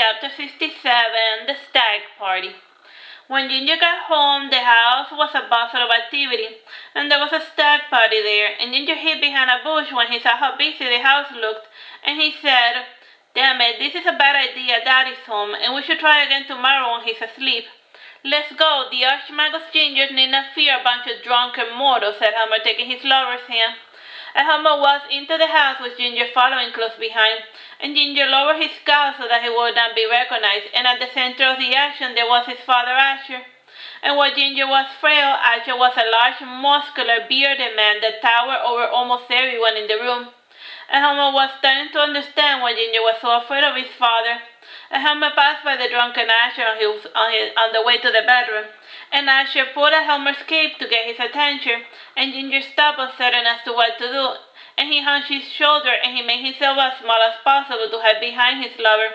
Chapter 57, The Stag Party. When Ginger got home, the house was a bustle of activity, and there was a stag party there, and Ginger hid behind a bush when he saw how busy the house looked, and he said, "Damn it, this is a bad idea. Daddy's home, and we should try again tomorrow when he's asleep." "Let's go. The Archmagus Ginger need not fear a bunch of drunken mortals," said Homer, taking his lover's hand. And Homer walked into the house with Ginger following close behind, and Ginger lowered his scowl so that he would not be recognized, and at the center of the action there was his father Asher. And while Ginger was frail, Asher was a large, muscular, bearded man that towered over almost everyone in the room. And Homer was starting to understand why Ginger was so afraid of his father. And Homer passed by the drunken Asher on the way to the bedroom, and Asher pulled at Homer's cape to get his attention, and Ginger stopped uncertain as to what to do, and he hunched his shoulder and he made himself as small as possible to hide behind his lover.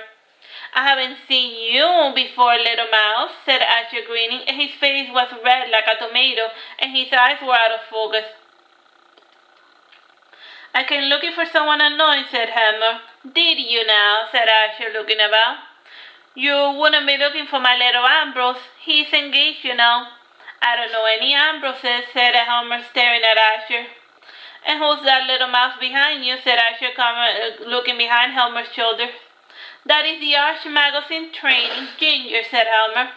"I haven't seen you before, little mouse," said Asher, grinning, and his face was red like a tomato, and his eyes were out of focus. "I came looking for someone unknown," said Homer. "Did you now?" said Asher, looking about. "You wouldn't be looking for my little Ambrose. He's engaged, you know." "I don't know any Ambroses," said Homer, staring at Asher. "And who's that little mouse behind you?" said Asher, looking behind Homer's shoulder. "That is the Archmagus in training, Ginger," said Homer.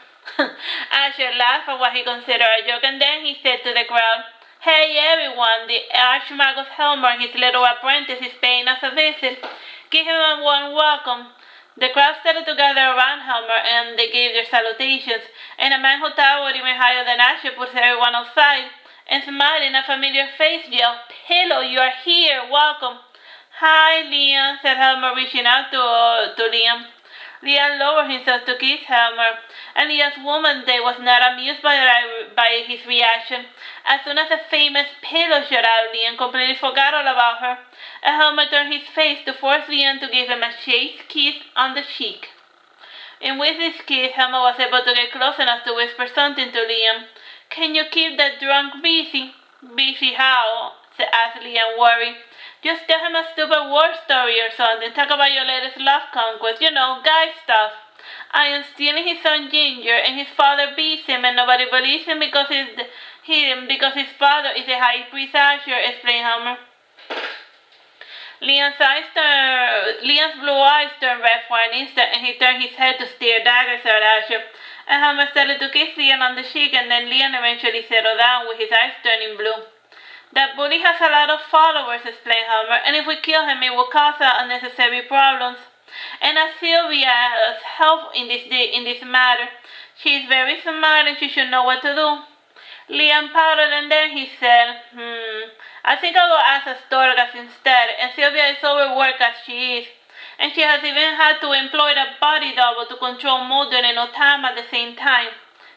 Asher laughed at what he considered a joke, and then he said to the crowd, "Hey everyone, the Archmagus Homer and his little apprentice is paying us a visit. Give him a warm welcome." The crowd started to gather around Homer, and they gave their salutations, and a man who towered even higher than Asher pushed everyone outside, and smiling a familiar face yelled, "Pillow, you are here, welcome." "Hi, Liam," said Homer, reaching out to Liam. Liam lowered himself to kiss Homer, and Liam's woman's day was not amused by his reaction. As soon as the famous Pillow shot out, Liam completely forgot all about her, and Homer turned his face to force Liam to give him a chaste kiss on the cheek. And with this kiss, Homer was able to get close enough to whisper something to Liam. "Can you keep that drunk busy?" "Busy how?" asked Liam, worried. "Just tell him a stupid war story or something. Talk about your latest love conquest. You know, guy stuff. I am stealing his son Ginger, and his father beats him, and nobody believes him because his father is a high priest Asher," explained Homer. Liam's blue eyes turned red for an instant, and he turned his head to stare daggers at Asher. And Homer started to kiss Liam on the cheek, and then Liam eventually settled down with his eyes turning blue. "That bully has a lot of followers," explained Homer, "and if we kill him, it will cause unnecessary problems. And as Sylvia's help in this matter, she is very smart and she should know what to do." Liam pouted, and then he said, "I think I'll go ask Astorgas instead, and Sylvia is overworked as she is, and she has even had to employ a body double to control Mulder and Otam at the same time."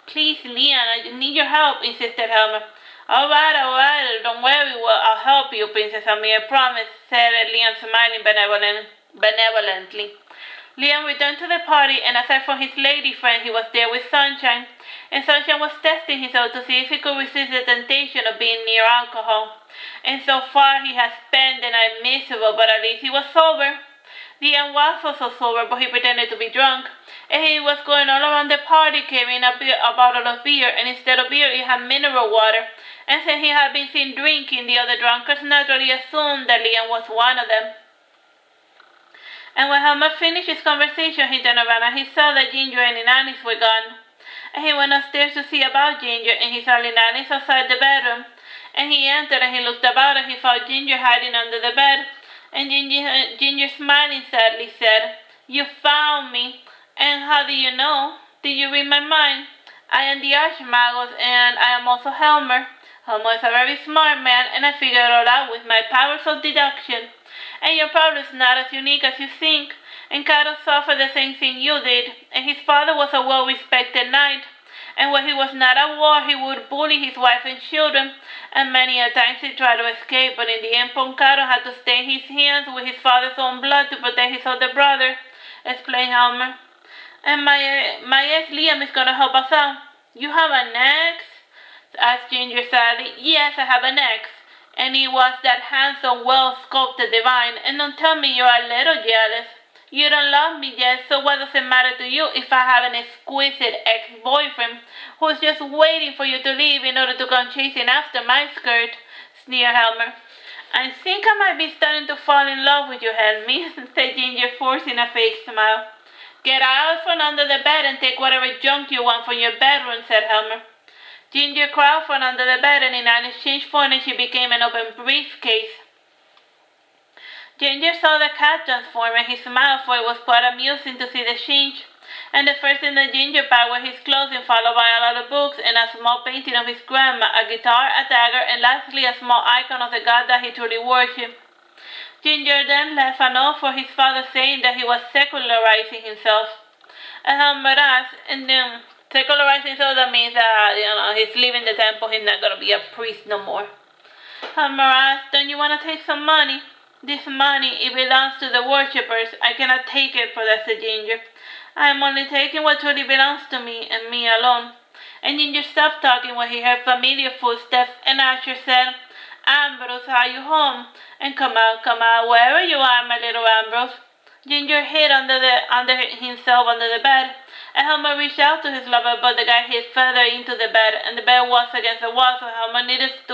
"Please, Liam, I need your help," insisted Homer. All right, don't worry, I'll help you, Princess Amir, promise, said Liam, smiling benevolently. Liam returned to the party, and aside from his lady friend, he was there with Sunshine, and Sunshine was testing himself to see if he could resist the temptation of being near alcohol. And so far he had spent the night miserable, but at least he was sober. Liam was also sober, but he pretended to be drunk, and he was going all around the party carrying a bottle of beer, and instead of beer he had mineral water, and since he had been seen drinking, the other drunkards naturally assumed that Liam was one of them. And when Homer finished his conversation, he turned around and he saw that Ginger and Inanis were gone. And he went upstairs to see about Ginger, and he saw Inanis outside the bedroom. And he entered and he looked about, and he found Ginger hiding under the bed. And Ginger smiling sadly said, "You found me. And how do you know? Did you read my mind? I am the Archmagus, and I am also Helmer. Helmer is a very smart man, and I figured it all out with my powers of deduction. And your problem is not as unique as you think. And Cato suffered the same thing you did, and his father was a well-respected knight. And when he was not at war, he would bully his wife and children, and many a times he tried to escape, but in the end Poncaro had to stain his hands with his father's own blood to protect his older brother," explained Homer. "And my ex Liam is going to help us out." "You have an ex?" asked Ginger sadly. "Yes, I have an ex, and he was that handsome, well-sculpted divine, and don't tell me you're a little jealous." You don't love me yet, so what does it matter to you if I have an exquisite ex-boyfriend who's just waiting for you to leave in order to come chasing after my skirt? Sneered Helmer. I think I might be starting to fall in love with you, Helmy, said Ginger, forcing a fake smile. Get out from under the bed and take whatever junk you want from your bedroom, said Helmer. Ginger crawled from under the bed and in an exchange for it she became an open briefcase. Ginger saw the cat transform and he smiled, for it was quite amusing to see the change. And the first thing that Ginger packed were his clothing, followed by a lot of books and a small painting of his grandma, a guitar, a dagger, and lastly a small icon of the god that he truly worshipped. Ginger then left a note for his father saying that he was secularizing himself. And Helmer asked, and then secularizing himself, that means that, he's leaving the temple, he's not going to be a priest no more. Helmer asked, don't you want to take some money? This money, it belongs to the worshippers. I cannot take it, protested Ginger. I am only taking what truly belongs to me, and me alone. And Ginger stopped talking when he heard familiar footsteps, and Asher said, Ambrose, are you home? And come out, wherever you are, my little Ambrose. Ginger hid under himself under the bed, and Helmer reached out to his lover, but the guy hid further into the bed, and the bed was against the wall, so Helmer needed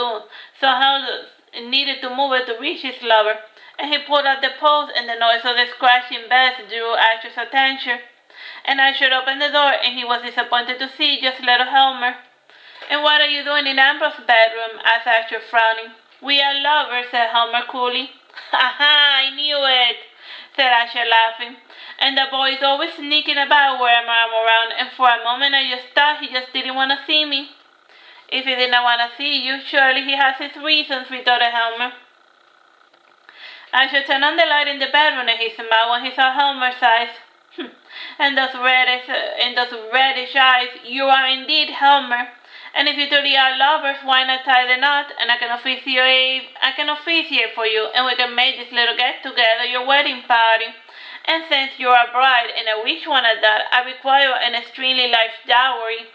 to move it to reach his lover. And he pulled out the post, and the noise of the scratching beds drew Asher's attention. And Asher opened the door, and he was disappointed to see just little Helmer. And what are you doing in Ambrose's bedroom? Asked Asher, frowning. We are lovers, said Helmer coolly. Ha ha, I knew it, said Asher, laughing. And the boy is always sneaking about wherever I'm around, and for a moment I just thought he just didn't want to see me. If he did not want to see you, surely he has his reasons, retorted Helmer. Asher turned on the light in the bedroom and he smiled when he saw Helmer's eyes. and those reddish eyes, you are indeed Helmer. And if you truly are lovers, why not tie the knot, and I can officiate for you, and we can make this little get-together your wedding party. And since you are a bride, and a rich one at that, I require an extremely large dowry,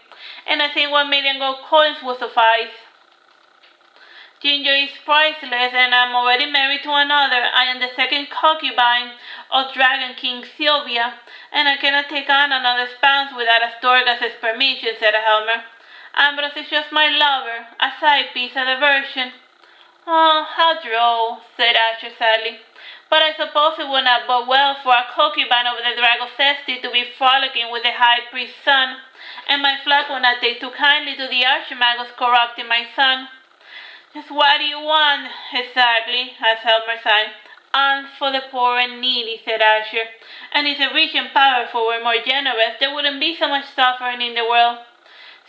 and I think 1,000,000 gold coins will suffice. Ginger is priceless, and I'm already married to another. I am the second concubine of Dragon King Sylvia, and I cannot take on another spouse without Astorgas's permission, said Helmer. Ambrose is just my lover, a side piece, a diversion. Oh, how droll, said Asher sadly. But I suppose it would not bode well for a concubine of the Dragocesti to be frolicking with the high priest's son, and my flock would not take too kindly to the Archimagos corrupting my son. Just what do you want, exactly? Asked Helmer, sighing. Alms for the poor and needy, said Asher. And if the rich and powerful were more generous, there wouldn't be so much suffering in the world.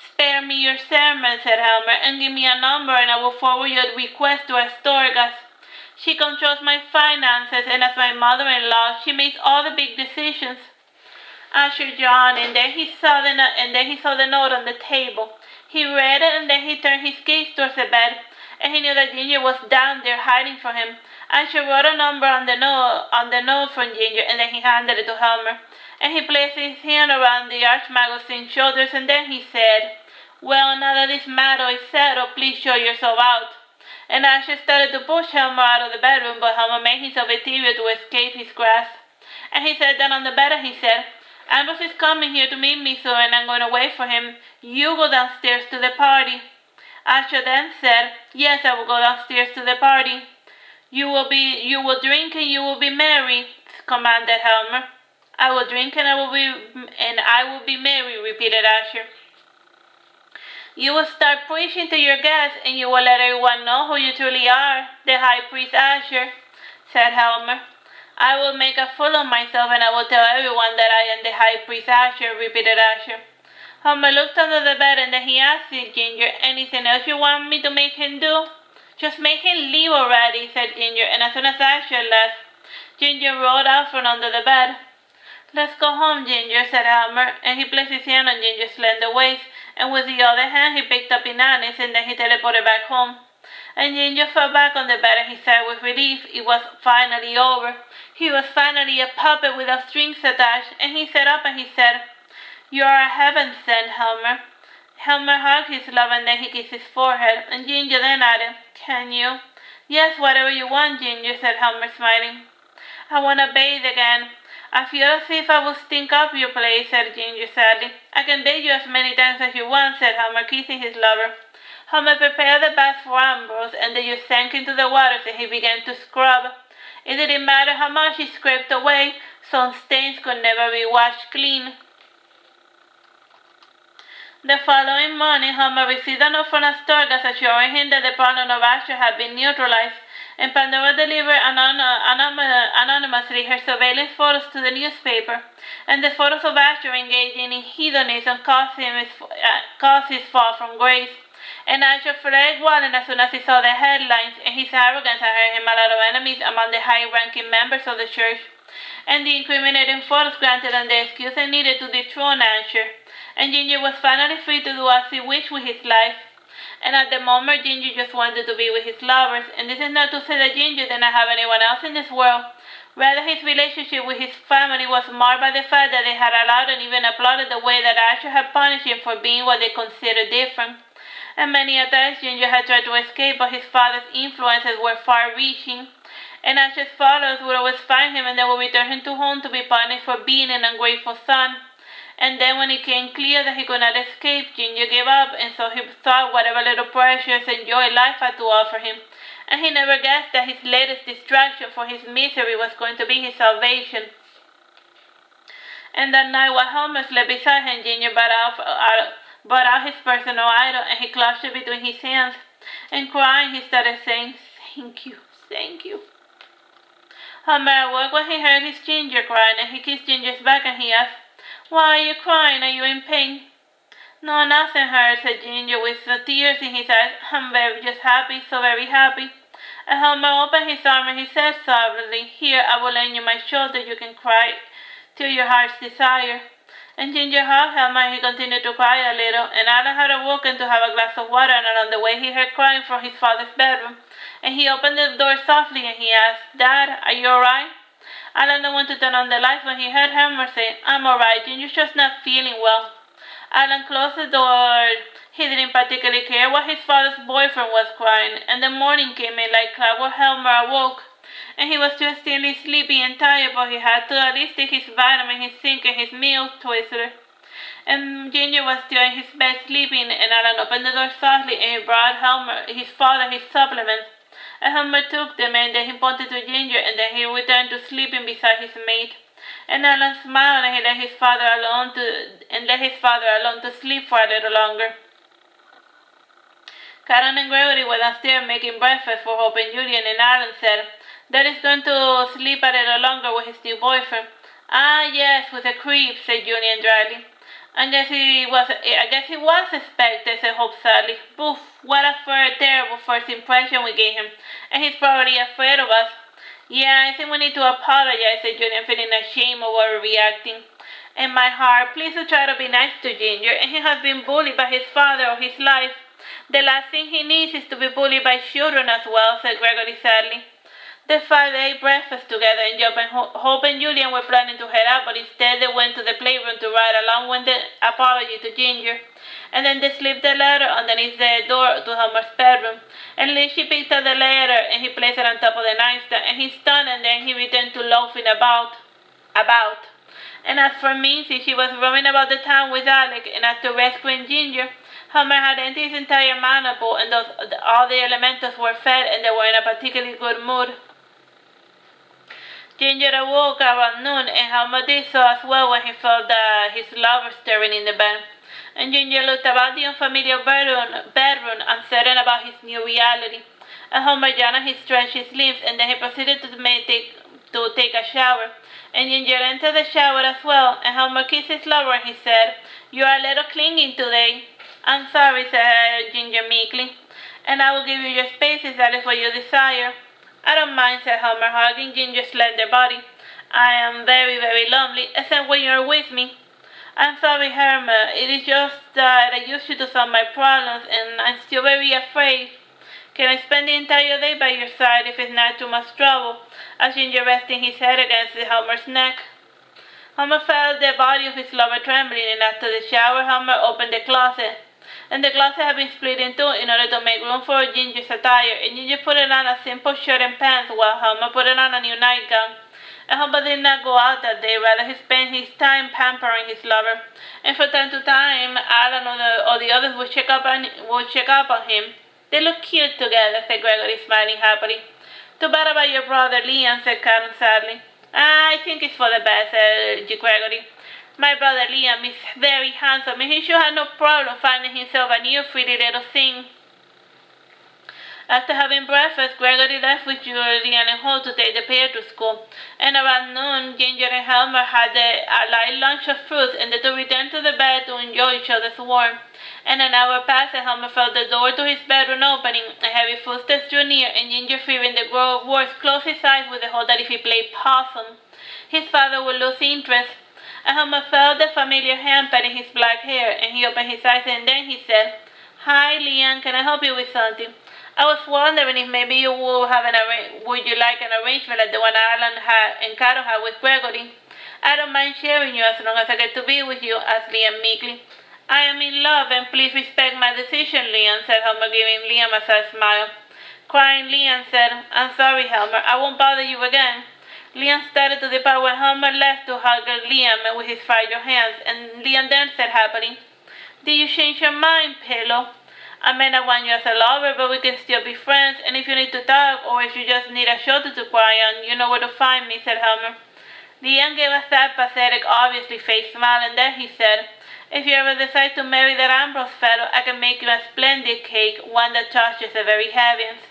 Spare me your sermon, said Helmer, and give me a number, and I will forward your request to Astorgas. She controls my finances, and as my mother-in-law, she makes all the big decisions. Asher yawned, and then he saw the note on the table. He read it, and then he turned his gaze towards the bed, and he knew that Ginger was down there hiding from him. Asher wrote a number on the note from Ginger, and then he handed it to Helmer. And he placed his hand around the Archmagos' shoulders, and then he said, Well, now that this matter is settled, please show yourself out. And Asher started to push Helmer out of the bedroom, but Helmer made himself ethereal to escape his grasp. And he sat down on the bed and he said, Ambrose is coming here to meet me soon, and I'm going to wait for him. You go downstairs to the party. Asher then said, Yes, I will go downstairs to the party. You will drink and you will be merry, commanded Helmer. I will drink and I will be merry, repeated Asher. You will start preaching to your guests, and you will let everyone know who you truly are, the high priest Asher, said Helmer. I will make a fool of myself, and I will tell everyone that I am the high priest Asher, repeated Asher. Helmer looked under the bed, and then he asked Ginger, Anything else you want me to make him do? Just make him leave already, said Ginger, and as soon as Asher left, Ginger rolled out from under the bed. Let's go home, Ginger, said Helmer, and he placed his hand on Ginger's slender waist, and with the other hand he picked up Inanis, and then he teleported back home. And Ginger fell back on the bed, and he sighed with relief. It was finally over. He was finally a puppet without strings attached, and he sat up and he said, You are a heaven-sent, Helmer. Helmer hugged his lover, and then he kissed his forehead, and Ginger then added, Can you? Yes, whatever you want, Ginger, said Helmer, smiling. I want to bathe again. I feel as if I would stink up your place, said Ginger sadly. I can beg you as many times as you want, said Homer, kissing his lover. Homer prepared the bath for Ambrose, and they just sank into the waters and he began to scrub. It didn't matter how much he scraped away, some stains could never be washed clean. The following morning, Homer received a note from Astorgas assuring him that the problem of Asher had been neutralized, and Pandora delivered anonymously her surveillance photos to the newspaper, and the photos of Asher engaging in hedonism caused his fall from grace. And Asher fled Wallen as soon as he saw the headlines, and his arrogance had earned him a lot of enemies among the high-ranking members of the church. And the incriminating photos granted them the excuse they needed to dethrone Asher. And Ginger was finally free to do as he wished with his life. And at the moment, Ginger just wanted to be with his lovers, and this is not to say that Ginger did not have anyone else in this world. Rather, his relationship with his family was marred by the fact that they had allowed and even applauded the way that Asher had punished him for being what they considered different. And many a times Ginger had tried to escape, but his father's influences were far-reaching. And Asher's followers would always find him and they would return him to home to be punished for being an ungrateful son. And then when it became clear that he could not escape, Ginger gave up, and so he sought whatever little precious and joy life had to offer him. And he never guessed that his latest distraction for his misery was going to be his salvation. And that night while Homer slept beside him, Ginger brought out his personal idol, and he clutched it between his hands. And crying, he started saying, "Thank you, thank you." Homer awoke when he heard his Ginger crying, and he kissed Ginger's back and he asked, "Why are you crying? Are you in pain?" "No, nothing hurt," said Ginger with the tears in his eyes. "I'm just happy, so very happy." And Homer opened his arm and he said softly, "Here, I will lend you my shoulder. You can cry till your heart's desire." And Ginger hugged Homer and he continued to cry a little. And Alan had awoken to have a glass of water, and on the way he heard crying from his father's bedroom. And he opened the door softly and he asked, "Dad, are you alright?" Alan didn't want to turn on the lights when he heard Homer say, "I'm alright, Ginger's just not feeling well." Alan closed the door. He didn't particularly care what his father's boyfriend was crying, and the morning came in like clockwork. Homer awoke, and he was just extremely sleepy and tired, but he had to at least take his vitamin, his zinc, and his meal twister. And Ginger was still in his bed sleeping, and Alan opened the door softly and he brought his father, his supplements. And Homer took them and then he pointed to Ginger, and then he returned to sleeping beside his mate. And Alan smiled and he let his father alone to sleep for a little longer. Karen and Gregory were downstairs making breakfast for Hope and Julian, and Alan said, "Dad is going to sleep a little longer with his new boyfriend." "Ah, yes, with a creep," said Julian dryly. I guess he was expected," said Hope sadly. "Boof, what a terrible first impression we gave him, and he's probably afraid of us." "Yeah, I think we need to apologize," said Julian, feeling ashamed of overreacting. "In my heart, please do try to be nice to Ginger, and he has been bullied by his father all his life. The last thing he needs is to be bullied by children as well," said Gregory sadly. The five ate breakfast together, and Hope and Julian were planning to head out, but instead they went to the playroom to write a long-winded apology to Ginger. And then they slipped the letter underneath the door to Homer's bedroom. And Lizzie picked up the letter and he placed it on top of the nightstand, and he stunned, and then he returned to loafing about. And as for Mincy, she was roaming about the town with Alec, and after rescuing Ginger, Homer had emptied his entire mana bowl, and all the elementals were fed, and they were in a particularly good mood. Ginger awoke around noon, and Homer did so as well when he felt his lover stirring in the bed. And Ginger looked about the unfamiliar bedroom, uncertain about his new reality. And Homer yawned and he stretched his limbs, and then he proceeded to take a shower. And Ginger entered the shower as well, and Homer kissed his lover and he said, "You are a little clinging today." "I'm sorry," said Ginger meekly, "and I will give you your space if that is what you desire." "I don't mind," said Homer, hugging Ginger's slender body. "I am very, very lonely, except when you're with me." "I'm sorry, Homer. It is just that I used you to solve my problems, and I'm still very afraid. Can I spend the entire day by your side if it's not too much trouble?" as Ginger rested his head against Homer's neck. Homer felt the body of his lover trembling, and after the shower, Homer opened the closet. And the closet had been split in two in order to make room for Ginger's attire, and Ginger put on a simple shirt and pants while Homer put on a new nightgown. Elmer did not go out that day, rather he spent his time pampering his lover. And from time to time, Alan or the others would check up on him. They look cute together, said Gregory, smiling happily. Too bad about your brother, Liam, said Karen sadly. I think it's for the best, said Gregory. My brother Liam is very handsome, and he should have no problem finding himself a new pretty little thing. After having breakfast, Gregory left with Julian and Holt to take the pair to school, and around noon, Ginger and Helmer had a light lunch of fruits, and the two returned to the bed to enjoy each other's warmth. And an hour passed, and Helmer felt the door to his bedroom opening, and heavy footsteps drew near, and Ginger, fearing the grove of words, closed his eyes with the hope that if he played possum, his father would lose interest. And Helmer felt the familiar hand patting his black hair, and he opened his eyes, and then he said, "Hi, Liam, can I help you with something? I was wondering if maybe you would like an arrangement like the one Alan and Carol had with Gregory. I don't mind sharing you as long as I get to be with you," asked Liam meekly. "I am in love, and please respect my decision, Liam," said Helmer, giving Liam a sad smile. Crying, Liam said, "I'm sorry, Helmer. I won't bother you again." Liam started to depart when Helmer left to hug Liam with his fragile hands, and Liam then said happily, "Did you change your mind, Pillow? I may not want you as a lover, but we can still be friends, and if you need to talk, or if you just need a shoulder to cry on, you know where to find me," said Helmer. Liam gave a sad, pathetic, obviously fake smile, and then he said, "If you ever decide to marry that Ambrose fellow, I can make you a splendid cake, one that touches the very heavens.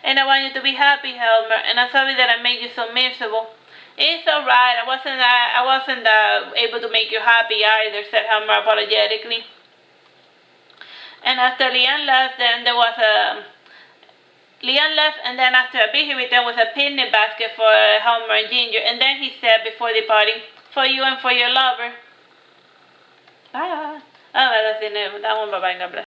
And I want you to be happy, Helmer, and I'm sorry that I made you so miserable." "It's all right. I wasn't able to make you happy either," said Helmer apologetically. And after Liam left, and then after a bit he returned with a picnic basket for Helmer and Ginger, and then he said before departing, "For you and for your lover." Bye. Oh, that's it. That one. Bye bye. God bless.